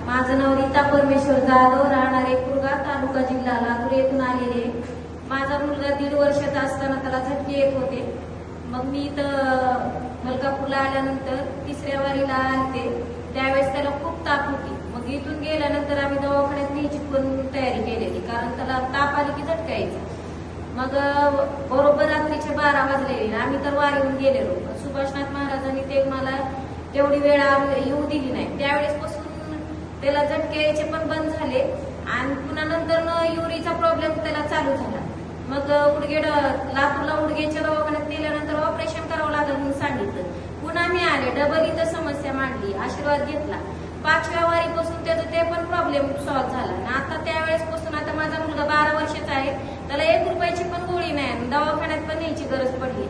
माझं नाव रीता परमेश्वर जाधव, राहणारे कुरगा, तालुका जिल्हा लातूर येथून आलेले. माझा मुलगा 1.5 वर्षाचा असताना त्याला झटके येत होते. मग मी इथं मलकापूरला आल्यानंतर 3ऱ्या वारीला आले. त्यावेळेस त्याला खूप ताप होती. मग इथून गेल्यानंतर आम्ही दवाखान्यात न्यायची पण तयारी केलेली, कारण त्याला ताप आली की झटका यायचा. मग बरोबर रात्रीचे 12 वाजले. आम्ही तर वारीहून गेलेलो. सुभाषनाथ महाराजांनी ते मला तेवढी वेळ येऊ दिली नाही. त्यावेळेसपासून त्याला झटके यायचे पण बंद झाले आणि पुन्हा नंतर युरिनचा प्रॉब्लेम त्याला चालू झाला. मग लातूरला उडगेच्या दवाखान्यात नेल्यानंतर ऑपरेशन करावं लागलं म्हणून सांगितलं. पुन्हा मी आले, डबल इथं समस्या मांडली, आशीर्वाद घेतला. 5व्या वारीपासून त्याचं ते पण प्रॉब्लेम सॉल्व्ह झाला. आणि आता त्यावेळेसपासून आता माझा मुलगा 12 वर्षाचा आहे. त्याला 1 रुपयाची पण गोळी नाही, दवाखान्यात पण न्यायची गरज पडली.